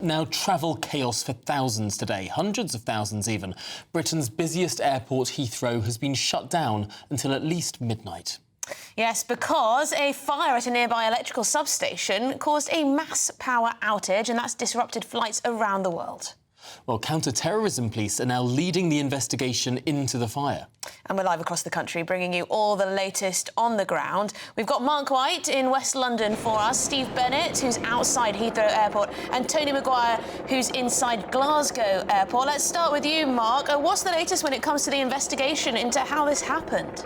Now, travel chaos for thousands today, hundreds of thousands even. Britain's busiest airport, Heathrow, has been shut down until at least midnight. Yes, because a fire at a nearby electrical substation caused a mass power outage, and that's disrupted flights around the world. Well, counter-terrorism police are now leading the investigation into the fire. And we're live across the country, bringing you all the latest on the ground. We've got Mark White in West London for us, Steve Bennett, who's outside Heathrow Airport, and Tony Maguire, who's inside Glasgow Airport. Let's start with you, Mark. What's the latest when it comes to the investigation into how this happened?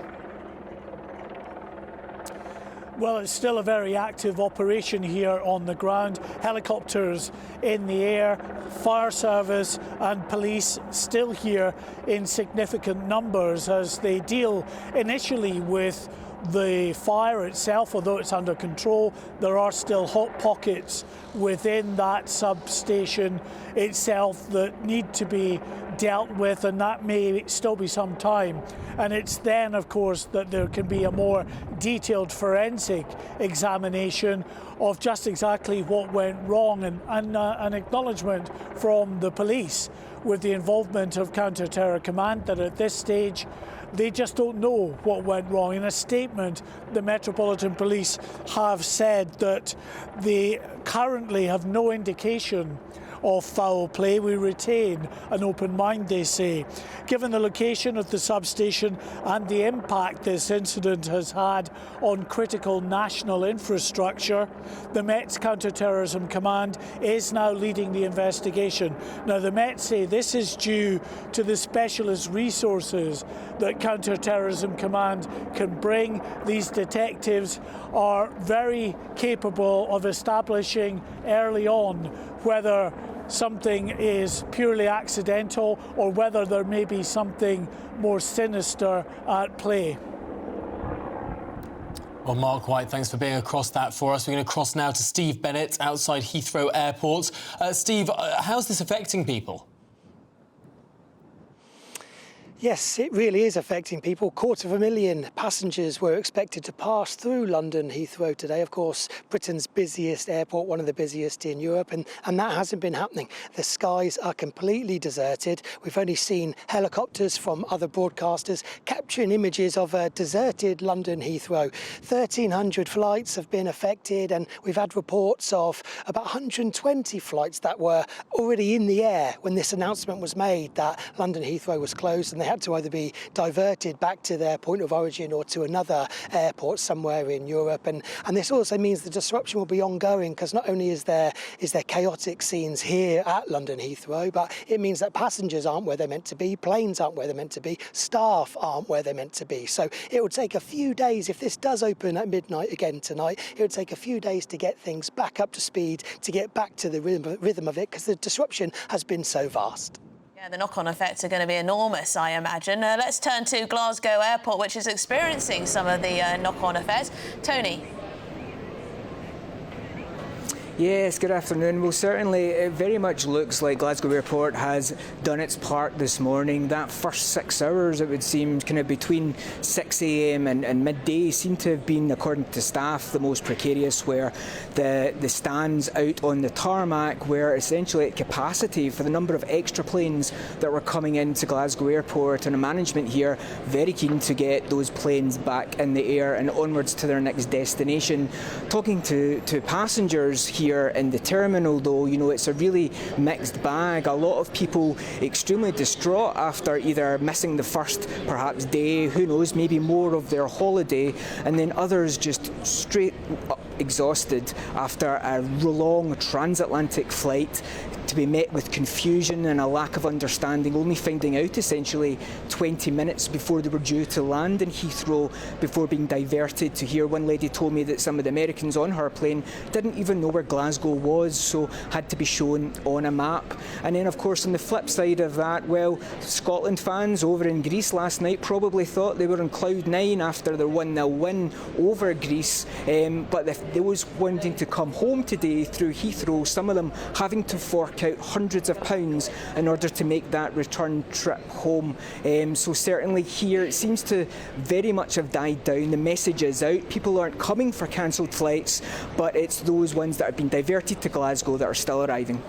Well, it's still a very active operation here on the ground. Helicopters in the air, fire service and police still here in significant numbers as they deal initially with the fire itself. Although it's under control, there are still hot pockets within that substation itself that need to be dealt with, and that may still be some time. And it's then, of course, that there can be a more detailed forensic examination of just exactly what went wrong, and an acknowledgement from the police with the involvement of Counter-Terror Command that at this stage they just don't know what went wrong. In a statement, the Metropolitan Police have said that they currently have no indication of foul play. We retain an open mind, they say. Given the location of the substation and the impact this incident has had on critical national infrastructure, the Met's Counter-Terrorism Command is now leading the investigation. Now, the Met say this is due to the specialist resources that Counter-Terrorism Command can bring. These detectives are very capable of establishing early on whether something is purely accidental or whether there may be something more sinister at play. Well, Mark White, thanks for being across that for us. We're going to cross now to Steve Bennett outside Heathrow Airport. Steve, how's this affecting people? Yes, it really is affecting people. 250,000 passengers were expected to pass through London Heathrow today. Of course, Britain's busiest airport, one of the busiest in Europe, and that hasn't been happening. The skies are completely deserted. We've only seen helicopters from other broadcasters capturing images of a deserted London Heathrow. 1,300 flights have been affected, and we've had reports of about 120 flights that were already in the air when this announcement was made that London Heathrow was closed, and they had to either be diverted back to their point of origin or to another airport somewhere in Europe. And this also means the disruption will be ongoing, because not only is there chaotic scenes here at London Heathrow, but it means that passengers aren't where they're meant to be, planes aren't where they're meant to be, staff aren't where they're meant to be. So it would take a few days, if this does open at midnight again tonight, it would take a few days to get things back up to speed, to get back to the rhythm of it, because the disruption has been so vast. Yeah, the knock-on effects are going to be enormous, I imagine. Let's turn to Glasgow Airport, which is experiencing some of the knock-on effects. Tony. Yes, good afternoon. Well, certainly it very much looks like Glasgow Airport has done its part this morning. That first 6 hours, it would seem, kind of between 6 a.m. and midday, seem to have been, according to staff, the most precarious, where the stands out on the tarmac were essentially at capacity for the number of extra planes that were coming into Glasgow Airport, and the management here very keen to get those planes back in the air and onwards to their next destination. Talking to passengers here in the terminal, though, you know, it's a really mixed bag. A lot of people extremely distraught after either missing the first, perhaps, day, who knows, maybe more of their holiday, and then others just straight up exhausted after a long transatlantic flight, to be met with confusion and a lack of understanding, only finding out essentially 20 minutes before they were due to land in Heathrow before being diverted to here. One lady told me that some of the Americans on her plane didn't even know where Glasgow was, so had to be shown on a map. And then, of course, on the flip side of that, well, Scotland fans over in Greece last night probably thought they were on cloud 9 after their 1-0 win over Greece, but those wanting to come home today through Heathrow, some of them having to fork out hundreds of pounds in order to make that return trip home. So certainly here it seems to very much have died down. The message is out. People aren't coming for cancelled flights, but it's those ones that have been diverted to Glasgow that are still arriving.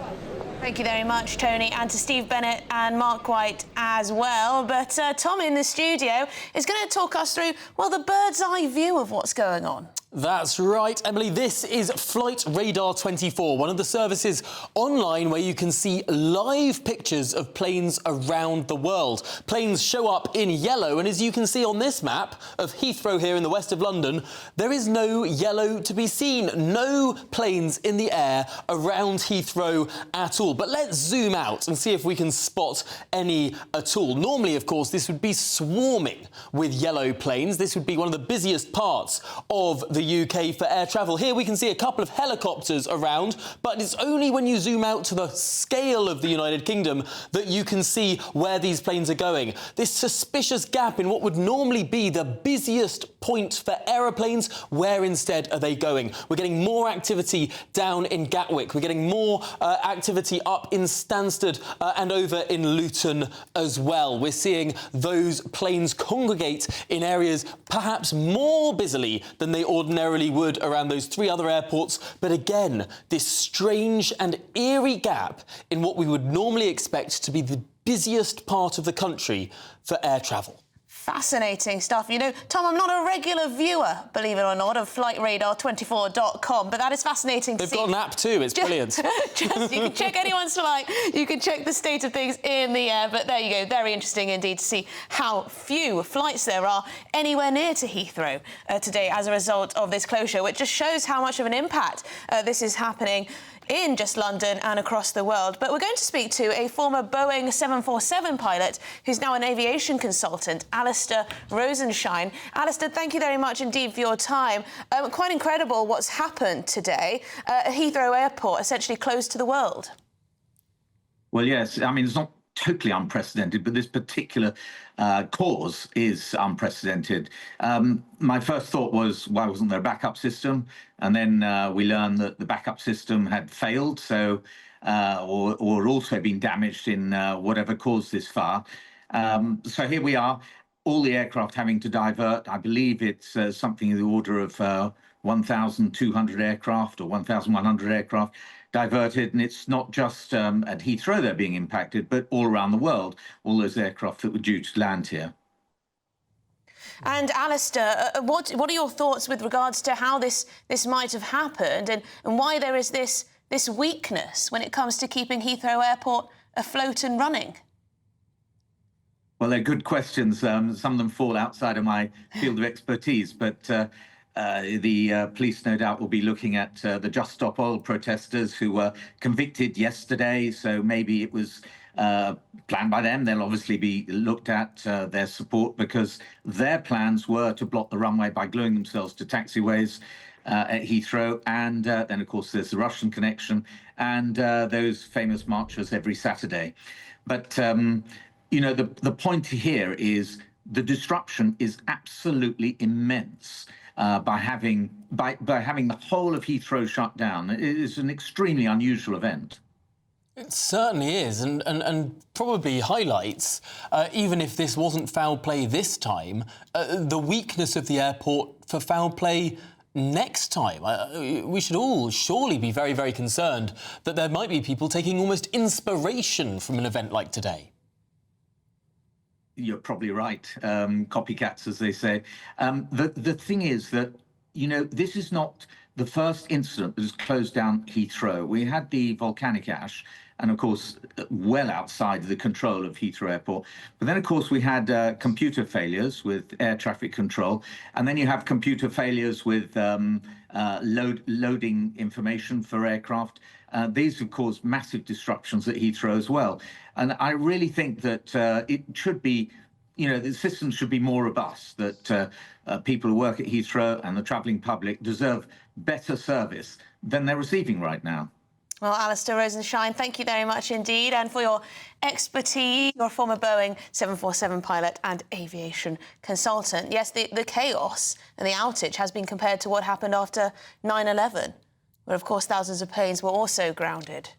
Thank you very much, Tony, and to Steve Bennett and Mark White as well. But Tom in the studio is going to talk us through, well, the bird's eye view of what's going on. That's right, Emily. This is Flight Radar 24, one of the services online where you can see live pictures of planes around the world. Planes show up in yellow, and as you can see on this map of Heathrow here in the west of London, there is no yellow to be seen. No planes in the air around Heathrow at all. But let's zoom out and see if we can spot any at all. Normally, of course, this would be swarming with yellow planes. This would be one of the busiest parts of the UK for air travel. Here we can see a couple of helicopters around, but it's only when you zoom out to the scale of the United Kingdom that you can see where these planes are going. This suspicious gap in what would normally be the busiest point for aeroplanes, where instead are they going? We're getting more activity down in Gatwick. We're getting more activity up in Stansted and over in Luton as well. We're seeing those planes congregate in areas perhaps more busily than they ordinarily would around those three other airports. But again, this strange and eerie gap in what we would normally expect to be the busiest part of the country for air travel. Fascinating stuff. You know, Tom, I'm not a regular viewer, believe it or not, of flightradar24.com, but that is fascinating to see. They've got an app too, it's brilliant. You can check anyone's flight, you can check the state of things in the air, but there you go, very interesting indeed to see how few flights there are anywhere near to Heathrow today as a result of this closure, which just shows how much of an impact this is happening in just London and across the world. But we're going to speak to a former Boeing 747 pilot who's now an aviation consultant, Alastair Rosenshine. Alastair, thank you very much indeed for your time. Quite incredible what's happened today. Heathrow Airport essentially closed to the world. Well, yes, I mean, it's not totally unprecedented, but this particular cause is unprecedented. My first thought was, why wasn't there a backup system? And then we learned that the backup system had failed, so or also been damaged in whatever caused this fire. So here we are, all the aircraft having to divert. I believe it's something in the order of 1,200 aircraft or 1,100 aircraft diverted, and it's not just at Heathrow they're being impacted, but all around the world, all those aircraft that were due to land here. And Alastair, what are your thoughts with regards to how this might have happened and why there is this weakness when it comes to keeping Heathrow Airport afloat and running? Well, they're good questions. Some of them fall outside of my field of expertise, but the police, no doubt, will be looking at the Just Stop Oil protesters who were convicted yesterday. So maybe it was planned by them. They'll obviously be looked at, their support, because their plans were to block the runway by gluing themselves to taxiways at Heathrow. And then, of course, there's the Russian connection and those famous marchers every Saturday. But, you know, the point here is the disruption is absolutely immense. By having the whole of Heathrow shut down. It is an extremely unusual event. It certainly is, and probably highlights, even if this wasn't foul play this time, the weakness of the airport for foul play next time. We should all surely be very, very concerned that there might be people taking almost inspiration from an event like today. You're probably right. Copycats, as they say. The thing is that, you know, this is not the first incident that has closed down Heathrow. We had the volcanic ash, and of course, well outside the control of Heathrow Airport. But then, of course, we had computer failures with air traffic control. And then you have computer failures with loading information for aircraft. These have caused massive disruptions at Heathrow as well. And I really think that it should be, you know, the system should be more robust, that people who work at Heathrow and the travelling public deserve better service than they're receiving right now. Well, Alastair Rosenshine, thank you very much indeed, and for your expertise. You're a former Boeing 747 pilot and aviation consultant. Yes, the chaos and the outage has been compared to what happened after 9/11, where, of course, thousands of planes were also grounded.